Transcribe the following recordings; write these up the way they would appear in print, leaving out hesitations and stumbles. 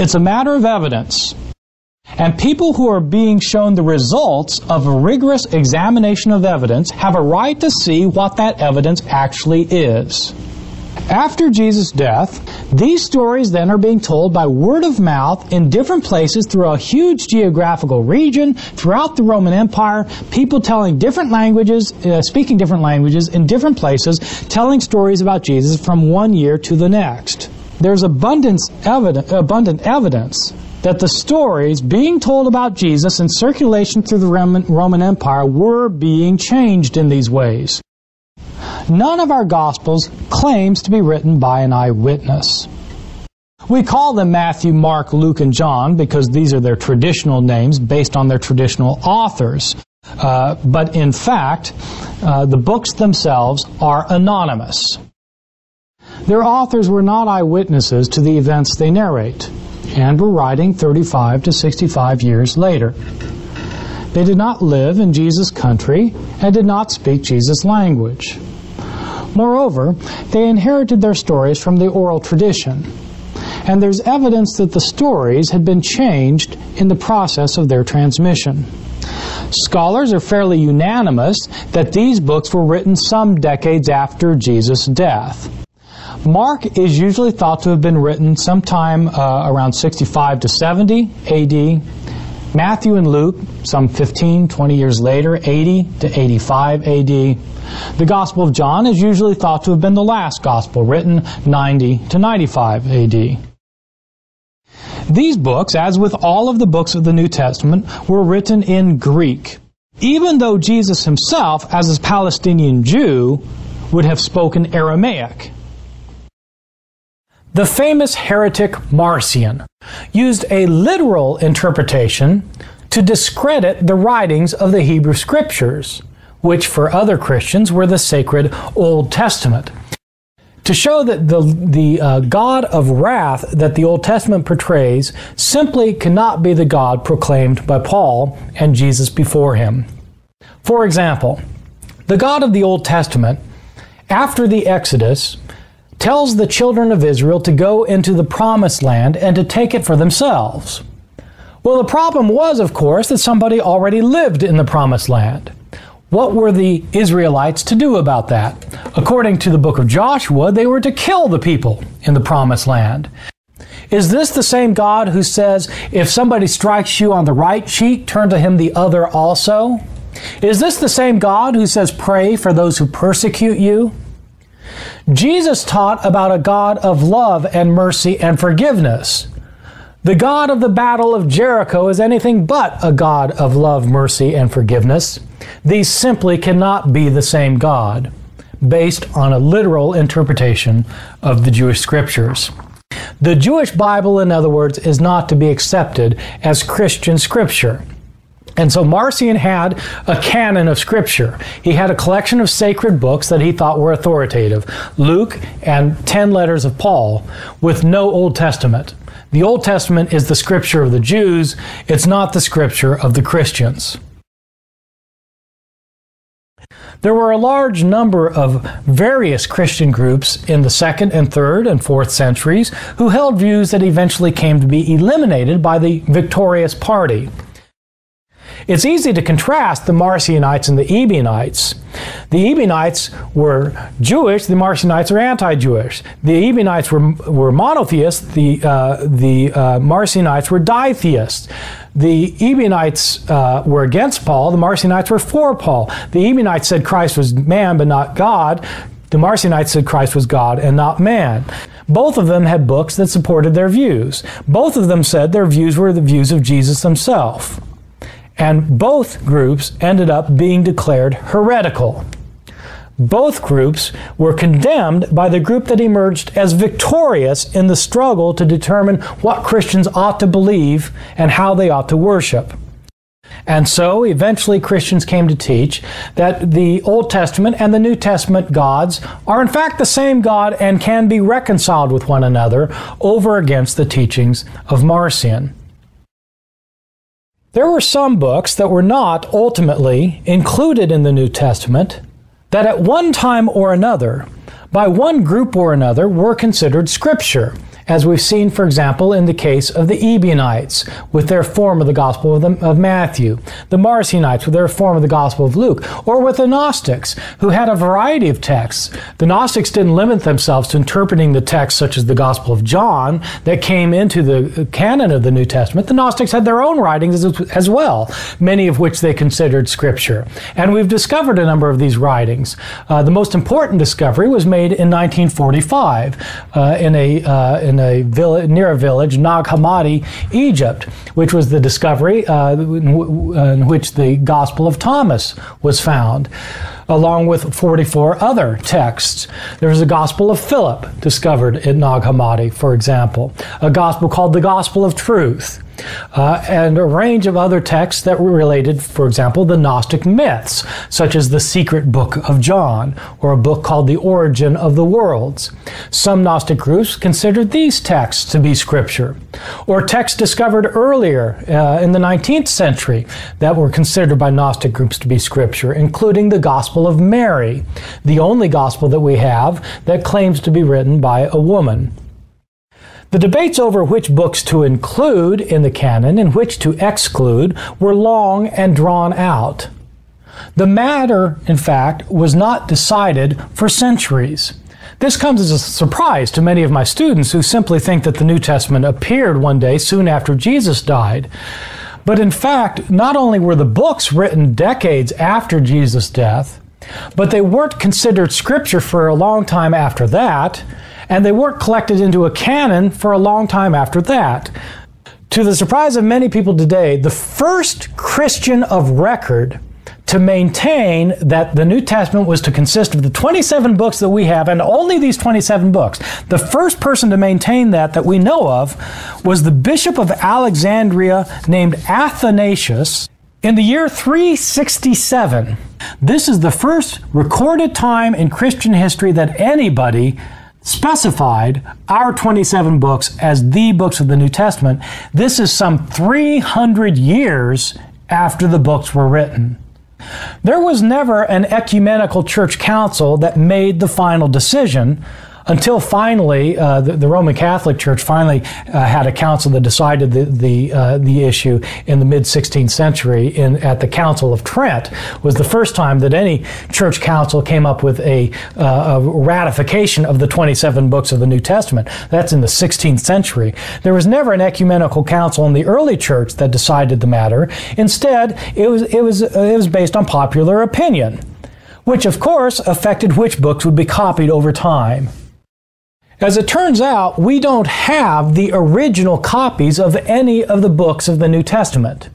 It's a matter of evidence. And people who are being shown the results of a rigorous examination of evidence have a right to see what that evidence actually is. After Jesus' death, these stories then are being told by word of mouth in different places through a huge geographical region, throughout the Roman Empire, people telling different languages, speaking different languages in different places, telling stories about Jesus from one year to the next. There's abundant evidence that the stories being told about Jesus in circulation through the Roman Empire were being changed in these ways. None of our Gospels claims to be written by an eyewitness. We call them Matthew, Mark, Luke, and John because these are their traditional names based on their traditional authors. But in fact, the books themselves are anonymous. Their authors were not eyewitnesses to the events they narrate, and were writing 35 to 65 years later. They did not live in Jesus' country and did not speak Jesus' language. Moreover, they inherited their stories from the oral tradition, and there's evidence that the stories had been changed in the process of their transmission. Scholars are fairly unanimous that these books were written some decades after Jesus' death. Mark is usually thought to have been written sometime around 65 to 70 AD. Matthew and Luke, some 15, 20 years later, 80 to 85 AD. The Gospel of John is usually thought to have been the last Gospel, written 90 to 95 AD. These books, as with all of the books of the New Testament, were written in Greek, even though Jesus himself, as a Palestinian Jew, would have spoken Aramaic. The famous heretic Marcion used a literal interpretation to discredit the writings of the Hebrew Scriptures, which for other Christians were the sacred Old Testament, to show that the God of wrath that the Old Testament portrays simply cannot be the God proclaimed by Paul and Jesus before him. For example, the God of the Old Testament, after the Exodus, tells the children of Israel to go into the Promised Land and to take it for themselves. Well, the problem was, of course, that somebody already lived in the Promised Land. What were the Israelites to do about that? According to the book of Joshua, they were to kill the people in the Promised Land. Is this the same God who says, if somebody strikes you on the right cheek, turn to him the other also? Is this the same God who says, pray for those who persecute you? Jesus taught about a God of love and mercy and forgiveness. The God of the Battle of Jericho is anything but a God of love, mercy, and forgiveness. These simply cannot be the same God, based on a literal interpretation of the Jewish Scriptures. The Jewish Bible, in other words, is not to be accepted as Christian Scripture. And so Marcion had a canon of Scripture. He had a collection of sacred books that he thought were authoritative, Luke and 10 letters of Paul, with no Old Testament. The Old Testament is the Scripture of the Jews. It's not the Scripture of the Christians. There were a large number of various Christian groups in the 2nd and 3rd and 4th centuries who held views that eventually came to be eliminated by the victorious party. It's easy to contrast the Marcionites and the Ebionites. The Ebionites were Jewish, the Marcionites are anti-Jewish. The Ebionites were monotheists, the Marcionites were ditheists. The Ebionites were against Paul, the Marcionites were for Paul. The Ebionites said Christ was man but not God. The Marcionites said Christ was God and not man. Both of them had books that supported their views. Both of them said their views were the views of Jesus himself. And both groups ended up being declared heretical. Both groups were condemned by the group that emerged as victorious in the struggle to determine what Christians ought to believe and how they ought to worship. And so eventually Christians came to teach that the Old Testament and the New Testament gods are in fact the same God and can be reconciled with one another over against the teachings of Marcion. There were some books that were not ultimately included in the New Testament that at one time or another, by one group or another, were considered Scripture as we've seen, for example, in the case of the Ebionites with their form of the Gospel of Matthew, the Marcionites with their form of the Gospel of Luke, or with the Gnostics, who had a variety of texts. The Gnostics didn't limit themselves to interpreting the texts such as the Gospel of John that came into the canon of the New Testament. The Gnostics had their own writings as well, many of which they considered Scripture. And we've discovered a number of these writings. The most important discovery was made in 1945 near a village, Nag Hammadi, Egypt, which was the discovery in which the Gospel of Thomas was found, along with 44 other texts. There was a Gospel of Philip discovered at Nag Hammadi, for example, a gospel called the Gospel of Truth, and a range of other texts that were related, for example, the Gnostic myths, such as the Secret Book of John, or a book called The Origin of the Worlds. Some Gnostic groups considered these texts to be Scripture, or texts discovered earlier in the 19th century that were considered by Gnostic groups to be Scripture, including the Gospel of Mary, the only gospel that we have that claims to be written by a woman. The debates over which books to include in the canon and which to exclude were long and drawn out. The matter, in fact, was not decided for centuries. This comes as a surprise to many of my students who simply think that the New Testament appeared one day soon after Jesus died. But in fact, not only were the books written decades after Jesus' death, but they weren't considered Scripture for a long time after that, and they weren't collected into a canon for a long time after that. To the surprise of many people today, the first Christian of record to maintain that the New Testament was to consist of the 27 books that we have, and only these 27 books, the first person to maintain that we know of was the Bishop of Alexandria named Athanasius in the year 367. This is the first recorded time in Christian history that anybody specified our 27 books as the books of the New Testament. This is some 300 years after the books were written. There was never an ecumenical church council that made the final decision until finally the Roman Catholic Church finally had a council that decided the issue in the mid-16th century at the Council of Trent. Was the first time that any church council came up with a ratification of the 27 books of the New Testament. That's in the 16th century. There was never an ecumenical council in the early church that decided the matter. Instead, it was based on popular opinion, which of course affected which books would be copied over time. As it turns out, we don't have the original copies of any of the books of the New Testament.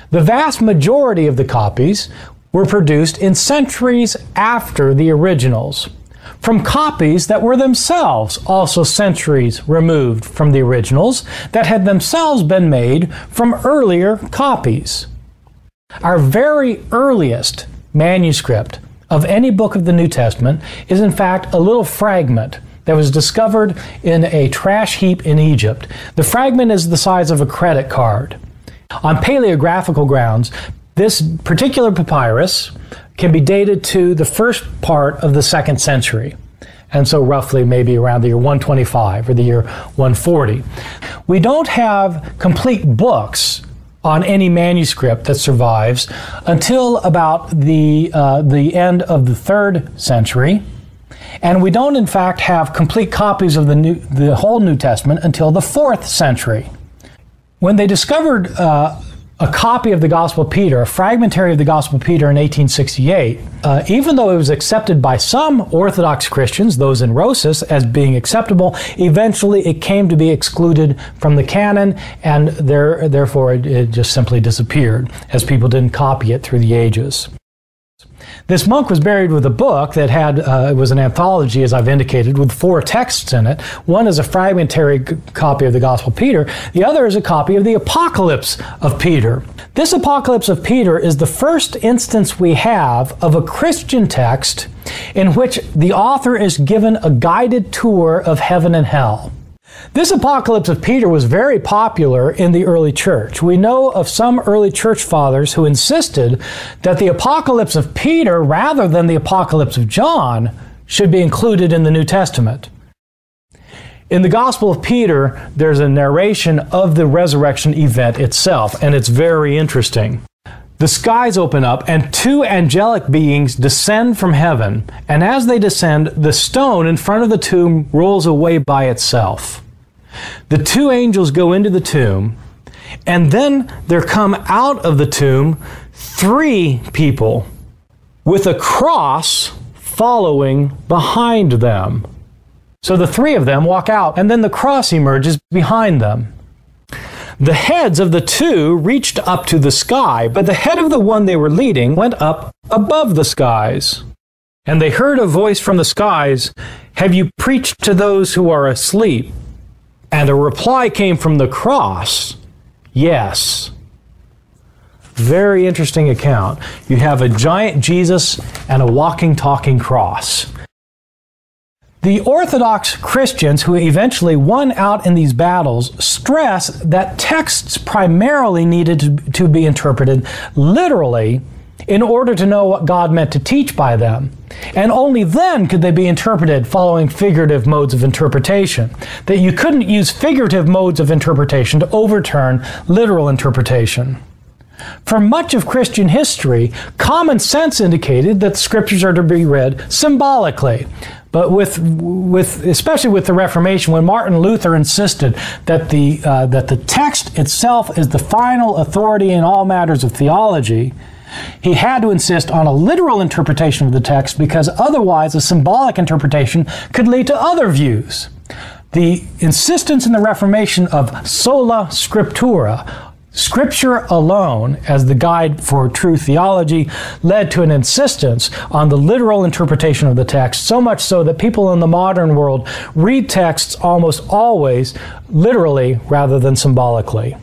The vast majority of the copies were produced in centuries after the originals, from copies that were themselves also centuries removed from the originals that had themselves been made from earlier copies. Our very earliest manuscript of any book of the New Testament is in fact a little fragment that was discovered in a trash heap in Egypt. The fragment is the size of a credit card. On paleographical grounds, this particular papyrus can be dated to the first part of the 2nd century, and so roughly maybe around the year 125 or the year 140. We don't have complete books on any manuscript that survives until about the end of the 3rd century. And we don't, in fact, have complete copies of the whole New Testament until the 4th century. When they discovered a copy of the Gospel of Peter, a fragmentary of the Gospel of Peter in 1868, even though it was accepted by some Orthodox Christians, those in Rosas, as being acceptable, eventually it came to be excluded from the canon, and therefore it just simply disappeared, as people didn't copy it through the ages. This monk was buried with a book that had, it was an anthology, as I've indicated, with 4 texts in it. One is a fragmentary copy of the Gospel of Peter. The other is a copy of the Apocalypse of Peter. This Apocalypse of Peter is the first instance we have of a Christian text in which the author is given a guided tour of heaven and hell. This Apocalypse of Peter was very popular in the early church. We know of some early church fathers who insisted that the Apocalypse of Peter, rather than the Apocalypse of John, should be included in the New Testament. In the Gospel of Peter, there's a narration of the resurrection event itself, and it's very interesting. The skies open up, and two angelic beings descend from heaven, and as they descend, the stone in front of the tomb rolls away by itself. The two angels go into the tomb, and then there come out of the tomb three people with a cross following behind them. So the three of them walk out, and then the cross emerges behind them. The heads of the two reached up to the sky, but the head of the one they were leading went up above the skies. And they heard a voice from the skies, "Have you preached to those who are asleep?" And a reply came from the cross, "Yes." Very interesting account. You have a giant Jesus and a walking, talking cross. The Orthodox Christians who eventually won out in these battles stress that texts primarily needed to be interpreted literally in order to know what God meant to teach by them. And only then could they be interpreted following figurative modes of interpretation. That you couldn't use figurative modes of interpretation to overturn literal interpretation. For much of Christian history, common sense indicated that the scriptures are to be read symbolically. But especially with the Reformation, when Martin Luther insisted that the text itself is the final authority in all matters of theology, he had to insist on a literal interpretation of the text because otherwise a symbolic interpretation could lead to other views. The insistence in the Reformation of sola scriptura, Scripture alone, as the guide for true theology, led to an insistence on the literal interpretation of the text, so much so that people in the modern world read texts almost always literally rather than symbolically.